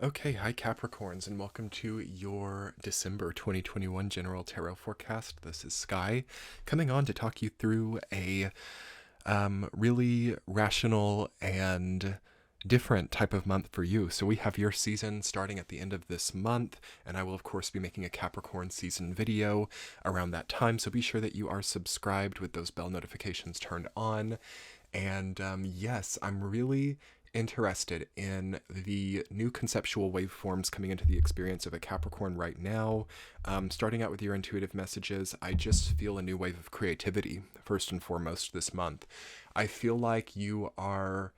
Okay, hi Capricorns, and welcome to your December 2021 General Tarot Forecast. This is Sky, coming on to talk you through a really rational and different type of month for you. So we have your season starting at the end of this month, and I will of course be making a Capricorn season video around that time, so be sure that you are subscribed with those bell notifications turned on. And yes, I'm really interested in the new conceptual waveforms coming into the experience of a Capricorn right now. Starting out with your intuitive messages, I just feel a new wave of creativity, first and foremost, this month. I feel like you are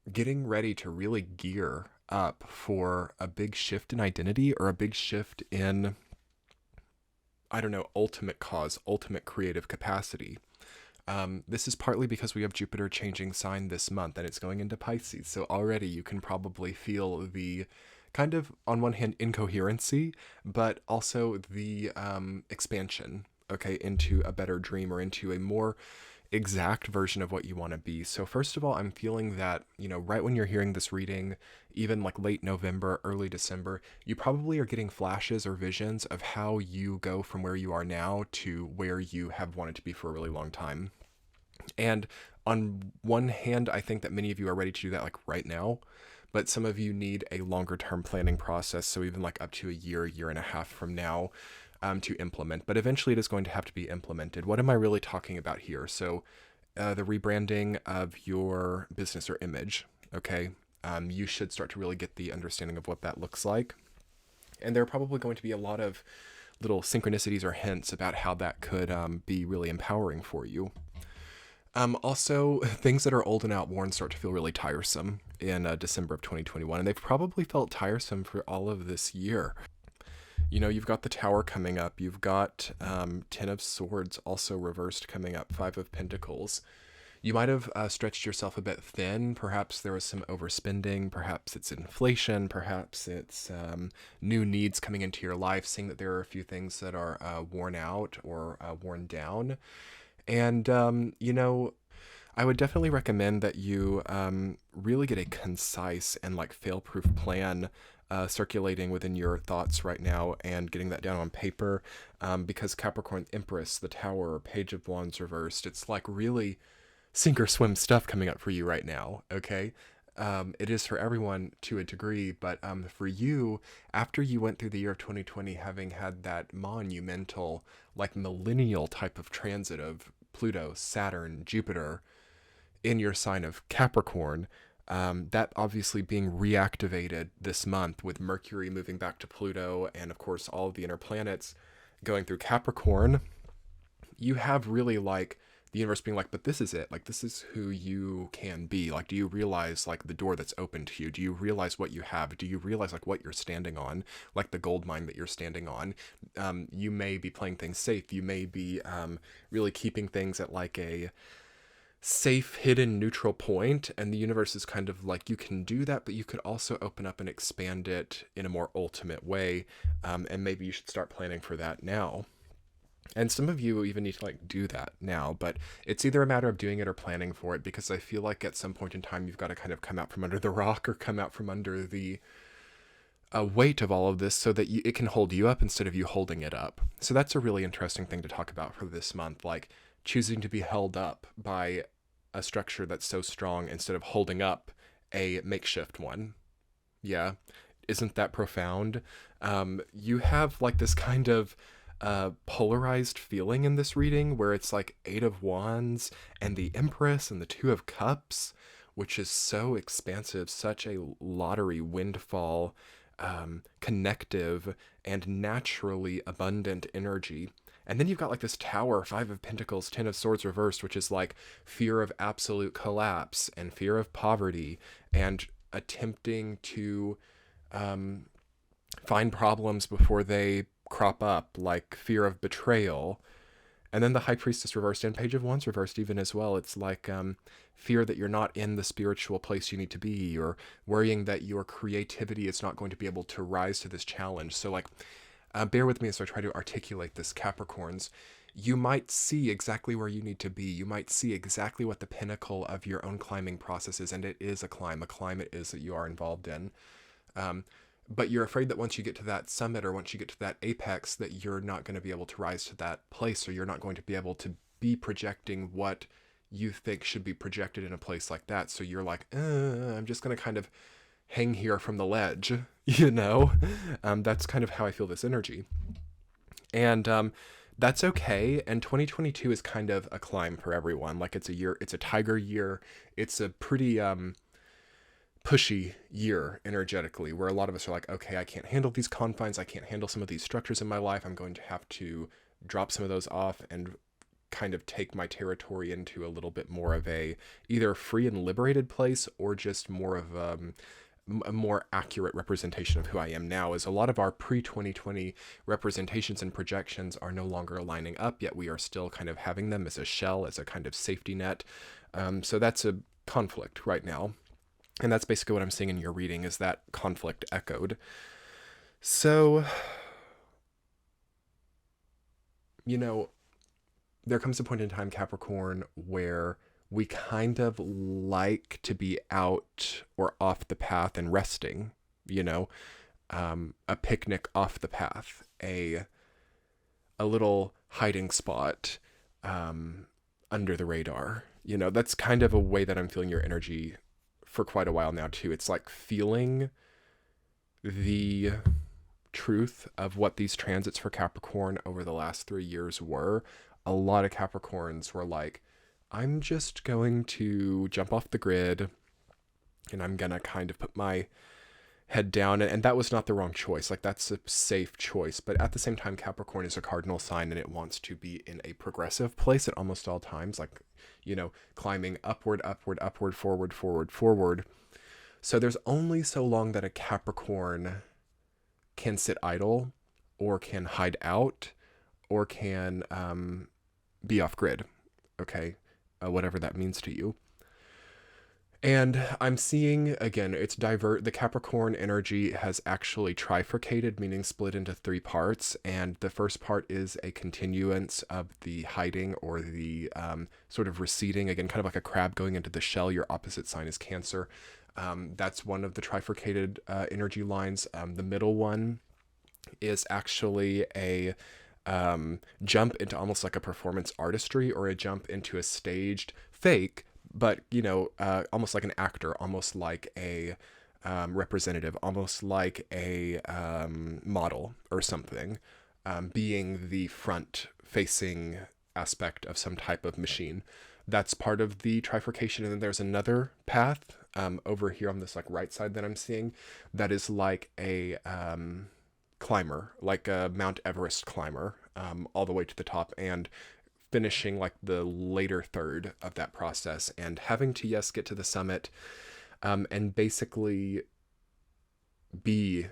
getting ready to really gear up for a big shift in identity or a big shift in, I don't know, ultimate cause, ultimate creative capacity. This is partly because we have Jupiter changing sign this month and it's going into Pisces. So already you can probably feel the kind of, on one hand, incoherency, but also the expansion, okay, into a better dream or into a more exact version of what you want to be. So first of all, I'm feeling that, right when you're hearing this reading, even like late November, early December, you probably are getting flashes or visions of how you go from where you are now to where you have wanted to be for a really long time. And on one hand, I think that many of you are ready to do that like right now, but some of you need a longer term planning process. So even like up to a year and a half from now to implement, but eventually it is going to have to be implemented. What am I really talking about here? So the rebranding of your business or image, okay? You should start to really get the understanding of what that looks like. And there are probably going to be a lot of little synchronicities or hints about how that could be really empowering for you. Also, things that are old and outworn start to feel really tiresome in December of 2021, and they've probably felt tiresome for all of this year. You've got the Tower coming up, you've got Ten of Swords also reversed coming up, Five of Pentacles. You might have stretched yourself a bit thin. Perhaps there was some overspending. Perhaps it's inflation. Perhaps it's new needs coming into your life, seeing that there are a few things that are worn out or worn down. And, I would definitely recommend that you really get a concise and like fail-proof plan circulating within your thoughts right now and getting that down on paper, because Capricorn Empress, the Tower, Page of Wands reversed, it's like really sink or swim stuff coming up for you right now, okay? It is for everyone to a degree, but for you, after you went through the year of 2020 having had that monumental, like millennial type of transit of Pluto, Saturn, Jupiter in your sign of Capricorn, that obviously being reactivated this month with Mercury moving back to Pluto and of course all of the inner planets going through Capricorn, you have really like the universe being like, but this is it. Like, this is who you can be. Like, do you realize like the door that's open to you? Do you realize what you have? Do you realize like what you're standing on? Like the gold mine that you're standing on. You may be playing things safe. You may be really keeping things at like a safe, hidden, neutral point. And the universe is kind of like, you can do that, but you could also open up and expand it in a more ultimate way. And maybe you should start planning for that now. And some of you even need to like do that now, but it's either a matter of doing it or planning for it, because I feel like at some point in time you've got to kind of come out from under the rock or come out from under the weight of all of this so that it can hold you up instead of you holding it up. So that's a really interesting thing to talk about for this month, like choosing to be held up by a structure that's so strong instead of holding up a makeshift one. Yeah, isn't that profound? You have like this kind of polarized feeling in this reading where it's like Eight of Wands and the Empress and the Two of Cups, which is so expansive, such a lottery windfall, connective and naturally abundant energy. And then you've got like this Tower, Five of Pentacles, Ten of Swords reversed, which is like fear of absolute collapse and fear of poverty and attempting to find problems before they crop up, like fear of betrayal. And then the High Priestess reversed and Page of Wands reversed even as well. It's like fear that you're not in the spiritual place you need to be, or worrying that your creativity is not going to be able to rise to this challenge. So like, bear with me as I try to articulate this, Capricorns. You might see exactly where you need to be. You might see exactly what the pinnacle of your own climbing process is, and it is a climb. A climb it is that you are involved in. But you're afraid that once you get to that summit or once you get to that apex, that you're not going to be able to rise to that place, or you're not going to be able to be projecting what you think should be projected in a place like that. So you're like, I'm just going to kind of hang here from the ledge, you know? That's kind of how I feel this energy. And that's okay. And 2022 is kind of a climb for everyone. Like, it's a tiger year. It's a pretty pushy year energetically, where a lot of us are like, okay, I can't handle these confines. I can't handle some of these structures in my life. I'm going to have to drop some of those off and kind of take my territory into a little bit more of a either free and liberated place, or just more of a more accurate representation of who I am now. Is a lot of our pre-2020 representations and projections are no longer aligning up, yet we are still kind of having them as a shell, as a kind of safety net. So that's a conflict right now. And that's basically what I'm seeing in your reading, is that conflict echoed. So, you know, there comes a point in time, Capricorn, where we kind of like to be out or off the path and resting, you know, a picnic off the path, a little hiding spot under the radar. You know, that's kind of a way that I'm feeling your energy for quite a while now too. It's like feeling the truth of what these transits for Capricorn over the last 3 years were. A lot of Capricorns were like, I'm just going to jump off the grid and I'm gonna kind of put my head down. And that was not the wrong choice. Like, that's a safe choice. But at the same time, Capricorn is a cardinal sign, and it wants to be in a progressive place at almost all times. Like, you know, climbing upward, upward, upward, forward, forward, forward. So there's only so long that a Capricorn can sit idle, or can hide out, or can be off grid. Okay, whatever that means to you. And I'm seeing, again, the Capricorn energy has actually trifurcated, meaning split into 3 parts. And the first part is a continuance of the hiding, or the sort of receding, again, kind of like a crab going into the shell. Your opposite sign is Cancer. That's one of the trifurcated energy lines. The middle one is actually a jump into almost like a performance artistry, or a jump into a staged fake, but, you know, almost like an actor, almost like a representative, almost like a model or something, being the front-facing aspect of some type of machine. That's part of the trifurcation. And then there's another path over here on this like right side that I'm seeing, that is like a climber, like a Mount Everest climber, all the way to the top, and finishing like the later third of that process, and having to, yes, get to the summit, and basically be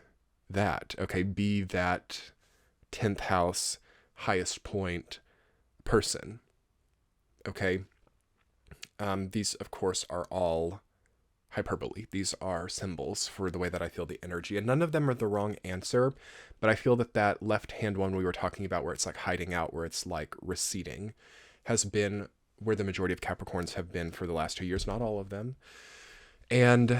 that 10th house highest point person. Okay. These of course are all hyperbole. These are symbols for the way that I feel the energy, and none of them are the wrong answer. But I feel that left hand one we were talking about, where it's like hiding out, where it's like receding, has been where the majority of Capricorns have been for the last 2 years, not all of them. And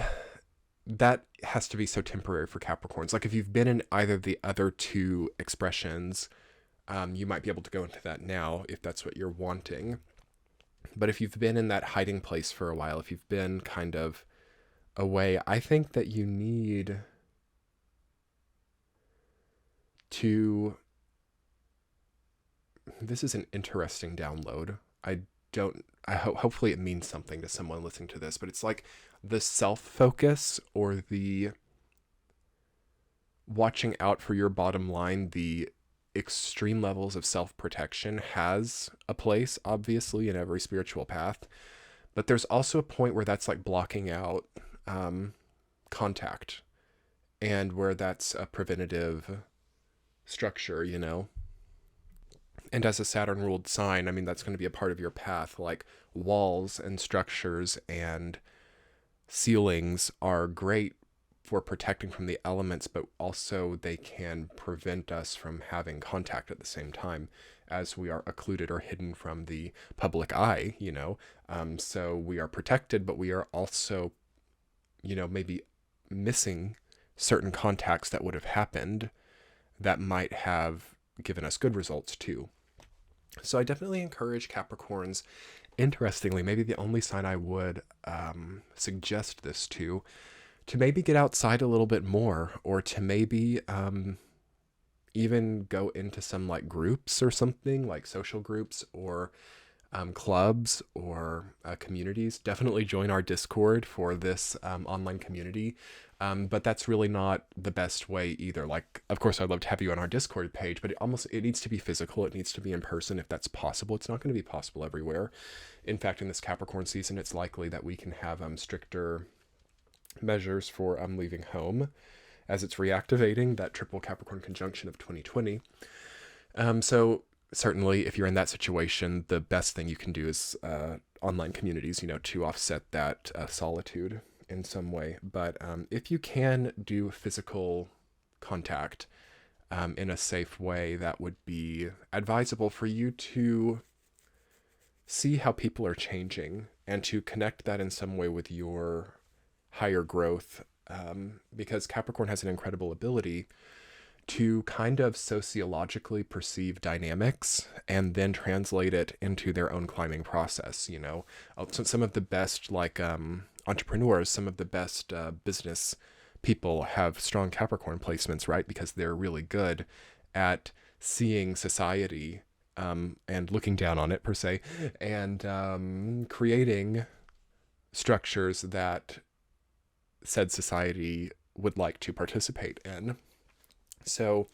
that has to be so temporary for Capricorns. Like, if you've been in either of the other 2 expressions, you might be able to go into that now if that's what you're wanting. But if you've been in that hiding place for a while, if you've been kind of away, I think that you need to, this is an interesting download. Hopefully it means something to someone listening to this, but it's like the self-focus, or the watching out for your bottom line, the extreme levels of self-protection has a place, obviously, in every spiritual path. But there's also a point where that's like blocking out contact, and where that's a preventative structure, you know. And as a Saturn ruled sign, I mean, that's going to be a part of your path. Like, walls and structures and ceilings are great for protecting from the elements, but also they can prevent us from having contact at the same time, as we are occluded or hidden from the public eye, you know. So we are protected, but we are also, you know, maybe missing certain contacts that would have happened that might have given us good results too. So I definitely encourage Capricorns. Interestingly, maybe the only sign I would suggest this to maybe get outside a little bit more, or to maybe even go into some like groups or something, like social groups or clubs or communities. Definitely join our Discord for this online community. But that's really not the best way either. Like, of course, I'd love to have you on our Discord page, but it needs to be physical. It needs to be in person if that's possible. It's not going to be possible everywhere. In fact, in this Capricorn season, it's likely that we can have stricter measures for leaving home as it's reactivating that triple Capricorn conjunction of 2020. So certainly, if you're in that situation, the best thing you can do is online communities, to offset that solitude in some way. But if you can do physical contact in a safe way, that would be advisable for you to see how people are changing and to connect that in some way with your higher growth, because Capricorn has an incredible ability to kind of sociologically perceive dynamics and then translate it into their own climbing process. Some of the best entrepreneurs, some of the best business people have strong Capricorn placements, right? Because they're really good at seeing society and looking down on it per se, and creating structures that said society would like to participate in. So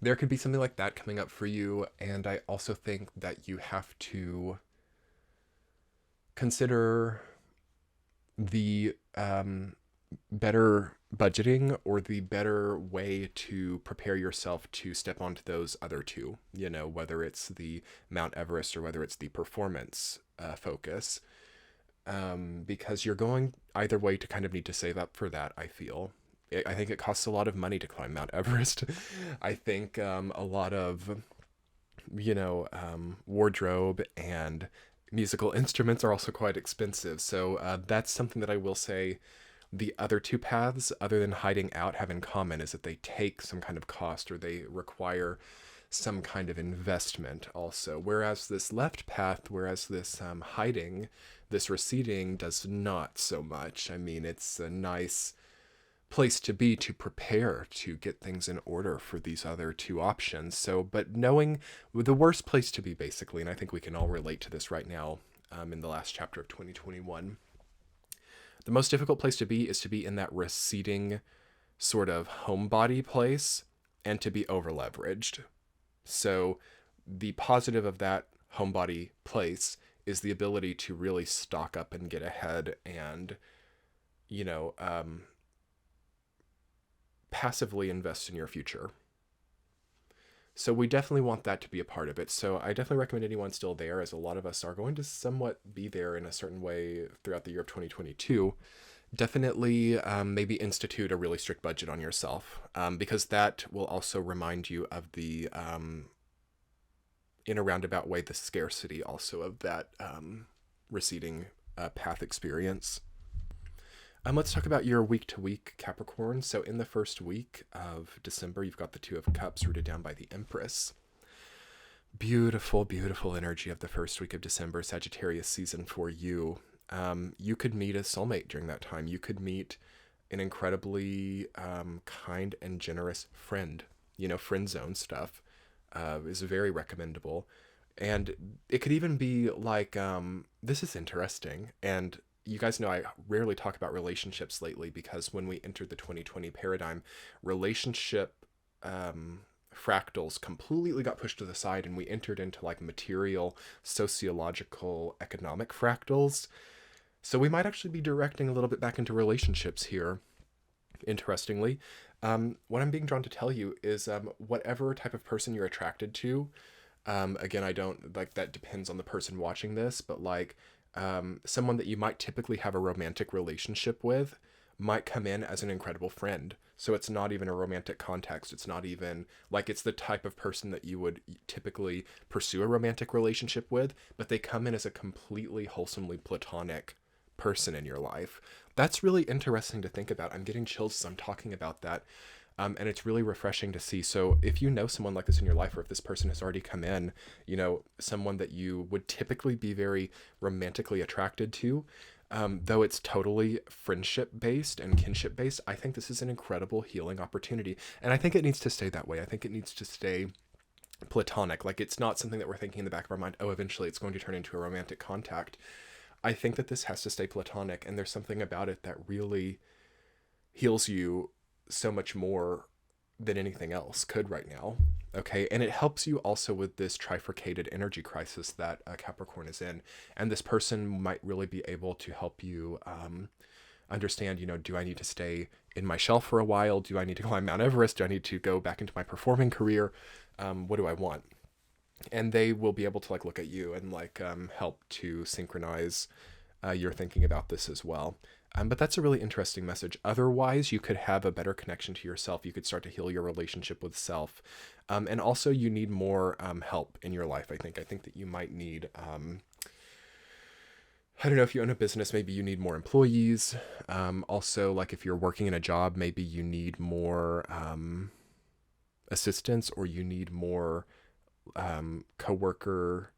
there could be something like that coming up for you. And I also think that you have to consider the better budgeting, or the better way to prepare yourself to step onto those other two, whether it's the Mount Everest or whether it's the performance focus. Because you're going either way to kind of need to save up for that, I feel. I think it costs a lot of money to climb Mount Everest. I think a lot of, wardrobe and musical instruments are also quite expensive. So that's something that I will say the other two paths, other than hiding out, have in common, is that they take some kind of cost, or they require some kind of investment also. Whereas this left path, this hiding, this receding, does not so much. I mean, it's a nice place to be, to prepare to get things in order for these other two options. So, but knowing the worst place to be, basically, and I think we can all relate to this right now in the last chapter of 2021, the most difficult place to be is to be in that receding sort of homebody place and to be over leveraged. So the positive of that homebody place is the ability to really stock up and get ahead and, passively invest in your future. So we definitely want that to be a part of it. So I definitely recommend anyone still there, as a lot of us are going to somewhat be there in a certain way throughout the year of 2022. Definitely maybe institute a really strict budget on yourself, because that will also remind you of the, in a roundabout way, the scarcity also of that receding path experience. Let's talk about your week-to-week Capricorn. So in the first week of December, you've got the Two of Cups rooted down by the Empress. Beautiful, beautiful energy of the first week of December, Sagittarius season for you. You could meet a soulmate during that time. You could meet an incredibly kind and generous friend. Friend zone stuff is very recommendable. And it could even be like, this is interesting, and you guys know I rarely talk about relationships lately, because when we entered the 2020 paradigm, relationship fractals completely got pushed to the side, and we entered into like material, sociological, economic fractals. So we might actually be directing a little bit back into relationships here, interestingly. What I'm being drawn to tell you is whatever type of person you're attracted to, again, I don't, like, that depends on the person watching this, but like, someone that you might typically have a romantic relationship with might come in as an incredible friend. So it's not even a romantic context. It's not even like, it's the type of person that you would typically pursue a romantic relationship with, but they come in as a completely wholesomely platonic person in your life. That's really interesting to think about. I'm getting chills as I'm talking about that. And it's really refreshing to see. So if you know someone like this in your life, or if this person has already come in, someone that you would typically be very romantically attracted to, though it's totally friendship based and kinship based, I think this is an incredible healing opportunity. And I think it needs to stay that way. I think it needs to stay platonic. Like, it's not something that we're thinking in the back of our mind, oh, eventually it's going to turn into a romantic contact. I think that this has to stay platonic, and there's something about it that really heals you so much more than anything else could right now. Okay. And it helps you also with this trifurcated energy crisis that Capricorn is in. And this person might really be able to help you understand, do I need to stay in my shell for a while? Do I need to climb Mount Everest? Do I need to go back into my performing career? What do I want? And they will be able to look at you and help to synchronize your thinking about this as well. But that's a really interesting message. Otherwise, you could have a better connection to yourself. You could start to heal your relationship with self. And also, you need more help in your life, I think. I think that you might need, I don't know, if you own a business, maybe you need more employees. Also, if you're working in a job, maybe you need more assistance, or you need more coworker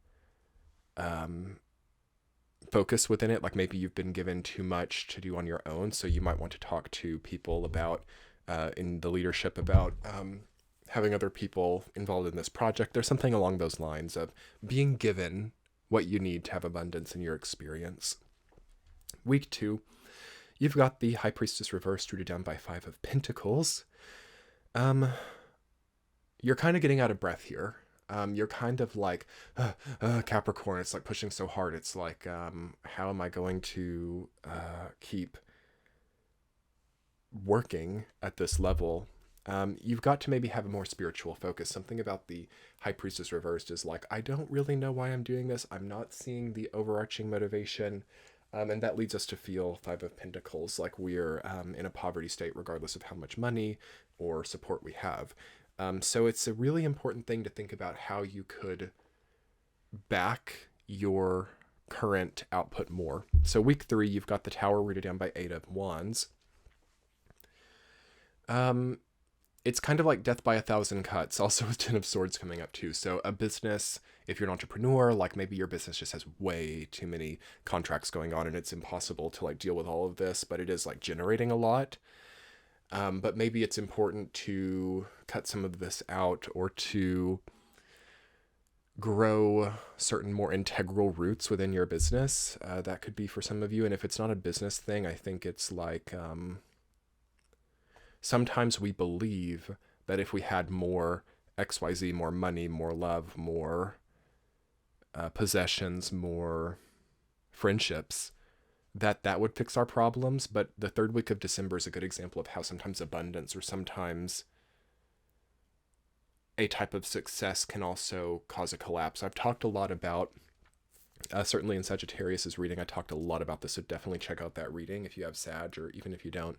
focus within it. Maybe you've been given too much to do on your own, so you might want to talk to people about in the leadership about having other people involved in this project. There's something along those lines of being given what you need to have abundance in your experience. Week 2, you've got the High Priestess reversed, rooted down by 5 of Pentacles. You're kind of getting out of breath here. You're kind of Capricorn. It's pushing so hard. It's how am I going to keep working at this level? You've got to maybe have a more spiritual focus. Something about the High Priestess reversed is I don't really know why I'm doing this. I'm not seeing the overarching motivation. And that leads us to feel 5 of Pentacles, we're in a poverty state regardless of how much money or support we have. So it's a really important thing to think about how you could back your current output more. So week 3, you've got the Tower rooted down by 8 of Wands. It's kind of like death by 1,000 cuts, also with 10 of Swords coming up too. So a business, if you're an entrepreneur, maybe your business just has way too many contracts going on and it's impossible to deal with all of this, but it is generating a lot. But maybe it's important to cut some of this out, or to grow certain more integral roots within your business. That could be for some of you. And if it's not a business thing, I think it's sometimes we believe that if we had more XYZ, more money, more love, more possessions, more friendships, that would fix our problems. But the 3rd week of December is a good example of how sometimes abundance, or sometimes a type of success, can also cause a collapse. I've talked a lot about, certainly in Sagittarius's reading, I talked a lot about this, so definitely check out that reading if you have Sag, or even if you don't.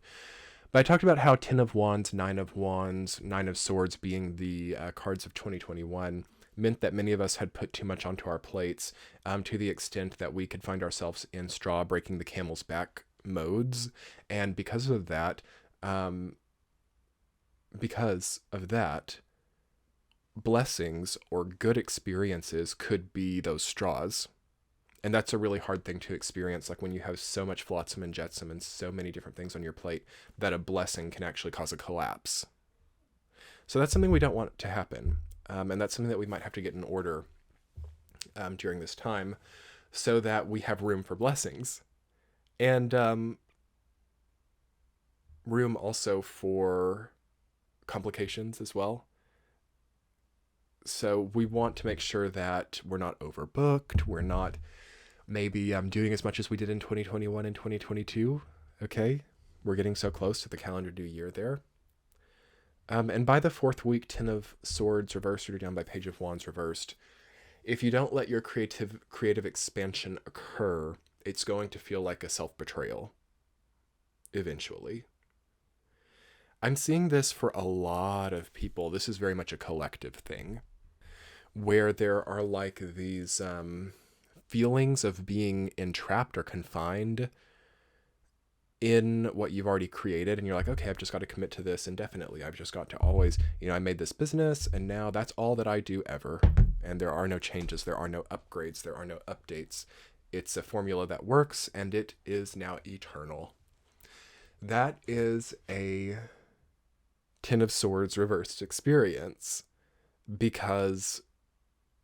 But I talked about how 10 of Wands, 9 of Wands, 9 of Swords being the cards of 2021 meant that many of us had put too much onto our plates, to the extent that we could find ourselves in straw breaking the camel's back modes. And because of that, blessings or good experiences could be those straws. And that's a really hard thing to experience, when you have so much flotsam and jetsam and so many different things on your plate, that a blessing can actually cause a collapse. So that's something we don't want to happen. And that's something that we might have to get in order during this time, so that we have room for blessings. And room also for complications as well. So we want to make sure that we're not overbooked. We're not maybe doing as much as we did in 2021 and 2022. Okay, we're getting so close to the calendar new year there. And by the 4th week, 10 of Swords reversed, rooted down by Page of Wands reversed. If you don't let your creative expansion occur, it's going to feel like a self-betrayal eventually. I'm seeing this for a lot of people. This is very much a collective thing, where there are these feelings of being entrapped or confined in what you've already created, and you're like, okay, I've just got to commit to this indefinitely. I've just got to always, I made this business and now that's all that I do ever. And there are no changes, there are no upgrades, there are no updates. It's a formula that works and it is now eternal. That is a Ten of Swords reversed experience because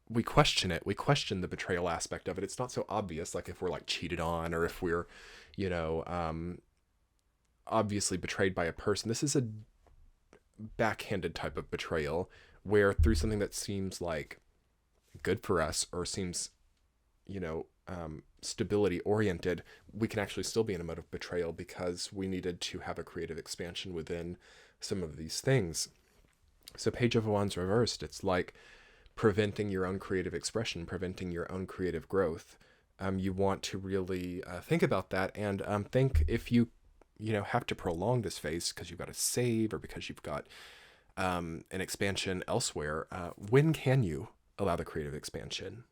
we question it. We question the betrayal aspect of it. It's not so obvious, like if we're like cheated on or if we're, you know, obviously betrayed by a person. This is a backhanded type of betrayal where through something that seems like good for us or seems, stability oriented, we can actually still be in a mode of betrayal because we needed to have a creative expansion within some of these things. So Page of Wands reversed, it's like preventing your own creative expression, preventing your own creative growth. You want to really think about that and think if you have to prolong this phase because you've got to save or because you've got an expansion elsewhere. When can you allow the creative expansion?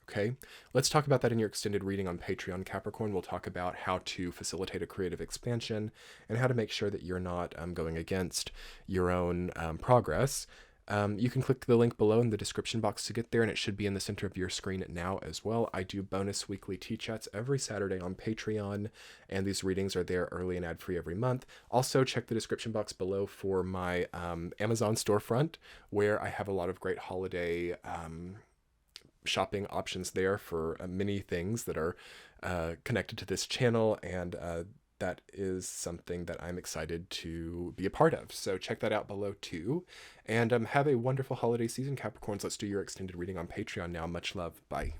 Okay, let's talk about that in your extended reading on Patreon, Capricorn. We'll talk about how to facilitate a creative expansion and how to make sure that you're not going against your own progress. You can click the link below in the description box to get there, and it should be in the center of your screen now as well. I do bonus weekly tea chats every Saturday on Patreon, and these readings are there early and ad-free every month. Also, check the description box below for my Amazon storefront, where I have a lot of great holiday shopping options there for many things that are connected to this channel, and that is something that I'm excited to be a part of. So check that out below too. And have a wonderful holiday season, Capricorns. Let's do your extended reading on Patreon now. Much love. Bye.